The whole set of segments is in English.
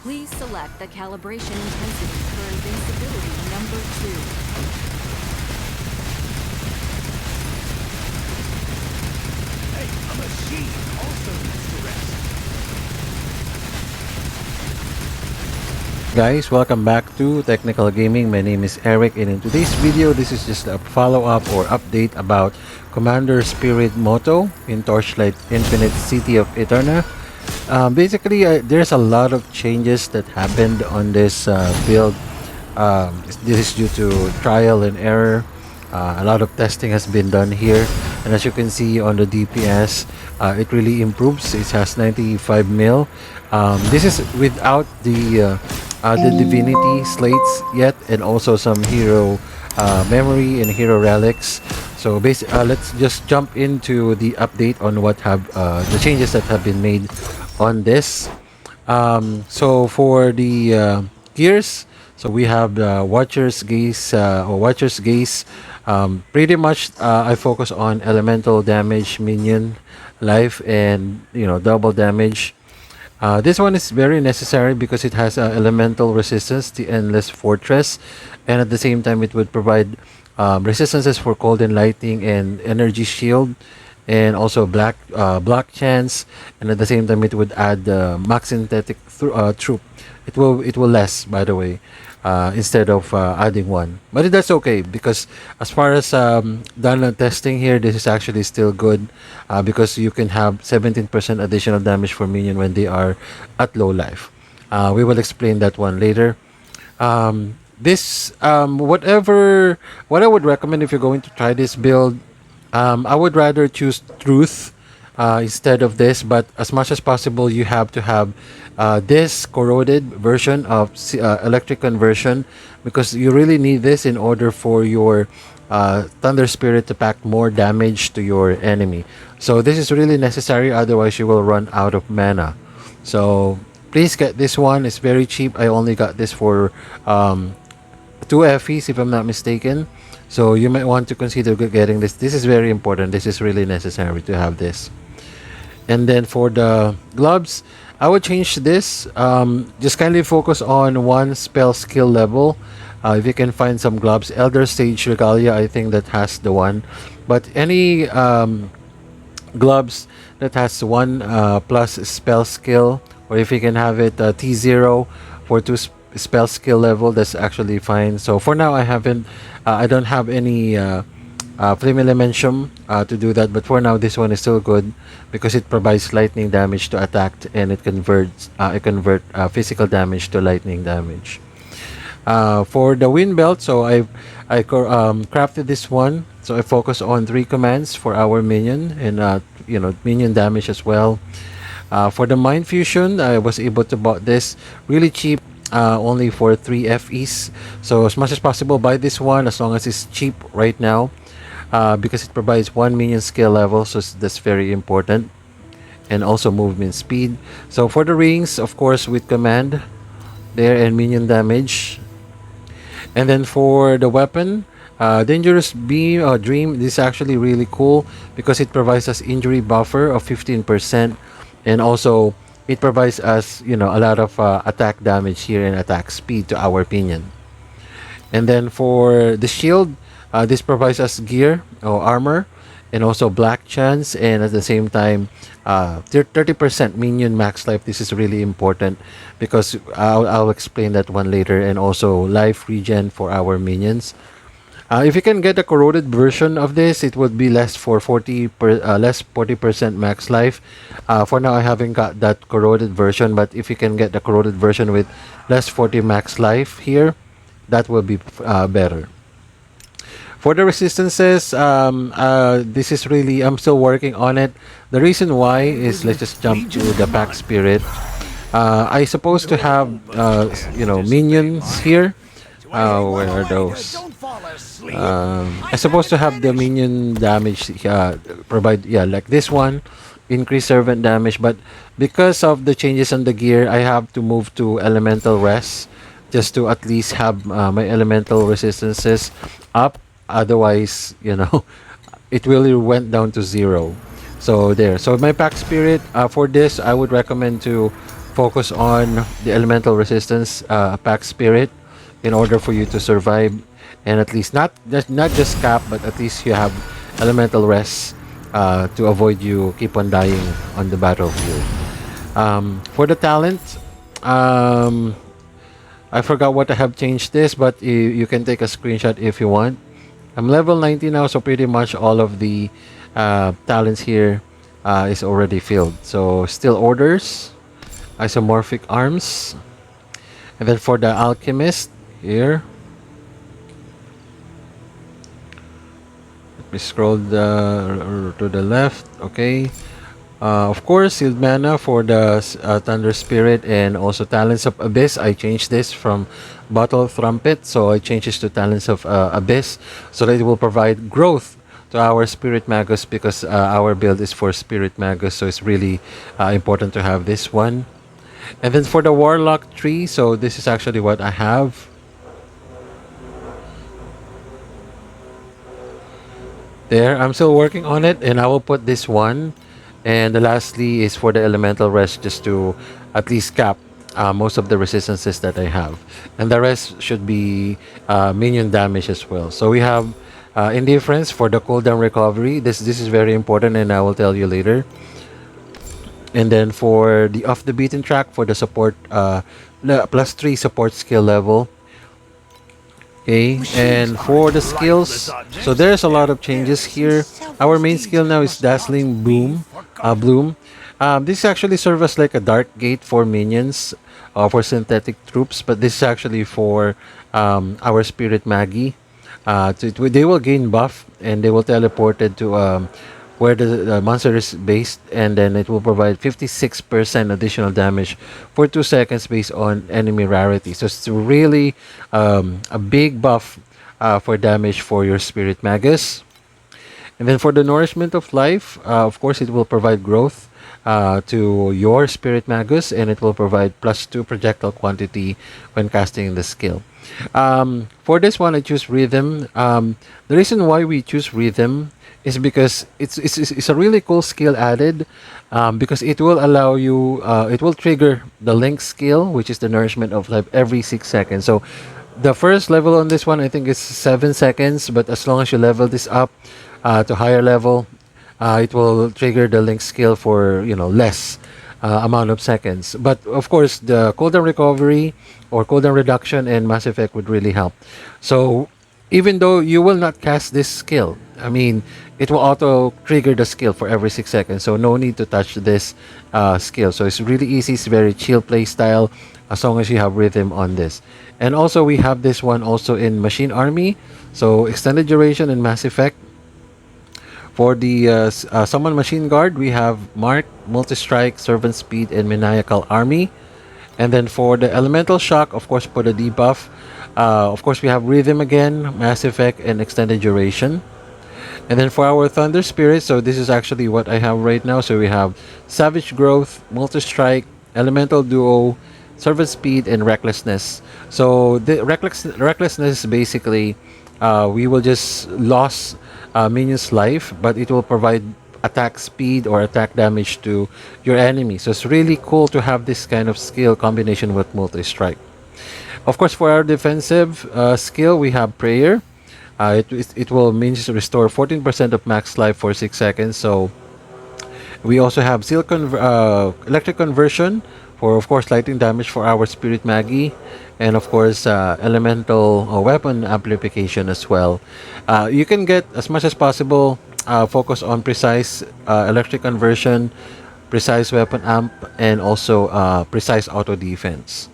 Please select the calibration intensity for invincibility number 2. Hey, a machine also needs to rest. Guys, welcome back to Technical Gaming. My name is Eric, and in today's video, this is just a follow-up or update about Commander Spirit Motto in Torchlight Infinite City of Eterna. Basically, there's a lot of changes that happened on this build. This is due to trial and error. A lot of testing has been done here, and as you can see on the DPS, it really improves. It has 95 mil. This is without the Divinity Slates yet, and also some hero memory and hero relics. So let's just jump into the update on what have the changes that have been made on this. So for the gears, so we have the Watcher's Gaze or Watcher's Gaze. Pretty much, I focus on elemental damage, minion life, and double damage. This one is very necessary because it has elemental resistance, the Endless Fortress, and at the same time it would provide resistances for cold and lightning and energy shield, and also block chance, and at the same time it would add max synthetic troop. It will less, by the way, instead of adding one, but that's okay because as far as done testing here, this is actually still good because you can have 17% additional damage for minion when they are at low life. We will explain that one later. This whatever what I would recommend if you're going to try this build, I would rather choose truth instead of this, but as much as possible you have to have this corroded version of electric conversion, because you really need this in order for your Thunder Spirit to pack more damage to your enemy. So this is really necessary, otherwise you will run out of mana. So please get this one. It's very cheap. I only got this for 2 FEs if I'm not mistaken. So you might want to consider getting this. This is very important. This is really necessary to have this. And then for the gloves, I would change this. Just kindly focus on one spell skill level. If you can find some gloves, Elder Sage Regalia, I think that has the one. But any gloves that has one plus spell skill, or if you can have it T0 for 2 spell skill level, that's actually fine. So for now, I don't have any Flame Elementum to do that, but for now this one is still good because it provides lightning damage to attack, and it convert physical damage to lightning damage. For the wind belt, so I crafted this one, so I focus on 3 commands for our minion, and minion damage as well. For the mind fusion, I was able to bought this really cheap, only for 3 FEs. So as much as possible, buy this one as long as it's cheap right now, because it provides 1 minion skill level, so that's very important, and also movement speed. So for the rings, of course, with command there and minion damage. And then for the weapon, Dangerous Beam or Dream, this is actually really cool because it provides us injury buffer of 15%, and also it provides us a lot of attack damage here and attack speed to our minion. And then for the shield, this provides us gear or armor, and also black chance, and at the same time 30% minion max life. This is really important because I'll explain that one later, and also life regen for our minions. If you can get a corroded version of this, it would be less 40% max life. For now, I haven't got that corroded version, but if you can get the corroded version with less 40 max life here, that will be better. For the resistances, this is really, I'm still working on it. The reason why is, let's just jump to the Pact Spirit. I supposed to have minions here. Where are those? I supposed to have the minion damage provide, like this one, increase servant damage, but because of the changes on the gear, I have to move to elemental rest just to at least have my elemental resistances up. Otherwise, it really went down to 0. So there. So my Pact Spirit, for this, I would recommend to focus on the elemental resistance, Pact Spirit, in order for you to survive, and at least not just cap, but at least you have elemental rest to avoid you keep on dying on the battlefield. For the talent, I forgot what I have changed this, but you can take a screenshot if you want. I'm level 90 now, so pretty much all of the talents here is already filled. So still orders, isomorphic arms, and then for the alchemist here, let me scroll to the left. Okay. Of course, sealed mana for the Thunder Spirit, and also Talents of Abyss. I changed this from Bottle Trumpet, so I changed this to Talents of Abyss, so that it will provide growth to our Spirit Magus, because our build is for Spirit Magus, so it's really important to have this one. And then for the Warlock tree, so this is actually what I have. There, I'm still working on it, and I will put this one. And lastly is for the elemental rest, just to at least cap most of the resistances that I have, and the rest should be minion damage as well. So we have indifference for the cooldown recovery. This is very important, and I will tell you later. And then for the off the beaten track, for the support, +3 support skill level. Okay, and for the skills, so there's a lot of changes here. Our main skill now is Dazzling Bloom. This actually serves as like a dark gate for minions, for synthetic troops, but this is actually for our Spirit Magi. They will gain buff, and they will teleport it to where the monster is based, and then it will provide 56% additional damage for 2 seconds based on enemy rarity. So it's really a big buff for damage for your Spirit Magus. And then for the Nourishment of Life, of course, it will provide growth to your Spirit Magus, and it will provide +2 projectile quantity when casting the skill. For this one, I choose Rhythm. The reason why we choose Rhythm is because it's a really cool skill added, because it will allow you, it will trigger the Link skill, which is the Nourishment of Life, every 6 seconds. So the first level on this one, I think, is 7 seconds, but as long as you level this up to higher level, it will trigger the Link skill for less amount of seconds. But of course, the cooldown recovery or cooldown reduction and Mass Effect would really help. So even though you will not cast this skill, I mean, it will auto trigger the skill for every 6 seconds, so no need to touch this skill. So it's really easy, it's very chill play style, as long as you have Rhythm on this. And also we have this one also in Machine Army, so extended duration and Mass Effect. For the Summon Machine Guard, we have Mark, Multi-Strike, Servant Speed, and Maniacal Army. And then for the Elemental Shock, of course, for the debuff, of course, we have Rhythm again, Mass Effect, and Extended Duration. And then for our Thunder Spirit, so this is actually what I have right now. So we have Savage Growth, Multi-Strike, Elemental Duo, Servant Speed, and Recklessness. So the Recklessness is basically, we will just lose minion's life, but it will provide attack speed or attack damage to your enemy. So it's really cool to have this kind of skill combination with Multi-Strike. Of course, for our defensive skill, we have Prayer. It will means to restore 14% of max life for 6 seconds. So we also have Electric Conversion for, of course, lightning damage for our Spirit Magi, and of course elemental weapon amplification as well. You can get as much as possible focus on precise electric conversion, precise weapon amp, and also precise auto defense.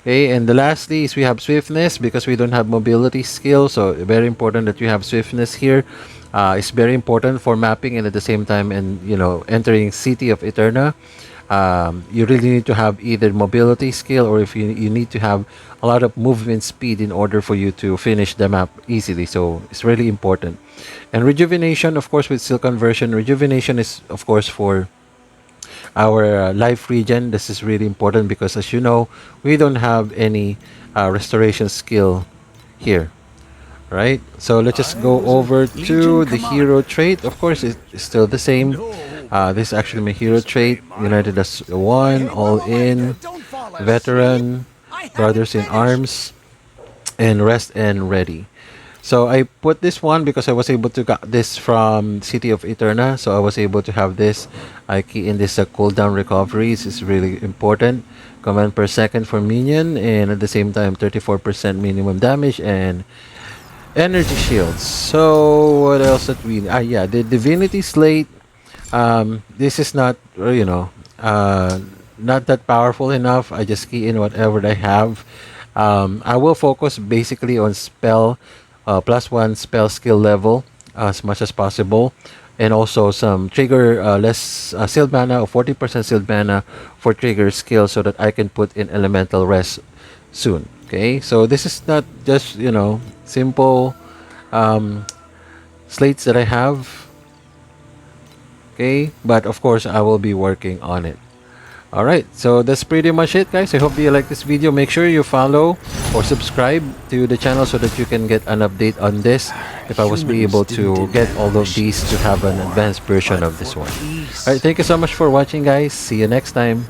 Okay, and the lastly is we have swiftness, because we don't have mobility skill, so very important that you have swiftness here. It's very important for mapping, and at the same time, and entering City of Eterna. You really need to have either mobility skill, or if you need to have a lot of movement speed in order for you to finish the map easily. So it's really important. And rejuvenation, of course, with skill conversion. Rejuvenation is, of course, for our life regen. This is really important because, as you know, we don't have any restoration skill here, right? So let's just go over to the hero trait. Of course, it's still the same. This is actually my hero trait. United as one, all in, veteran, brothers in arms, and rest and ready. So I put this one because I was able to get this from City of Eterna. So I was able to have this. I key in this cooldown recoveries is really important. Command per second for minion, and at the same time 34% minimum damage and energy shields. So what else that we yeah, the Divinity Slate. This is not not that powerful enough. I just key in whatever I have. I will focus basically on spell +1 spell skill level as much as possible, and also some trigger less sealed mana or 40% sealed mana for trigger skill, so that I can put in elemental rest soon. Okay, so this is not just simple slates that I have. Okay, but of course I will be working on it. Alright, so that's pretty much it, guys. I hope you like this video. Make sure you follow or subscribe to the channel so that you can get an update on this if I was be able to get all of these to have an advanced version of this one. Alright, thank you so much for watching, guys. See you next time.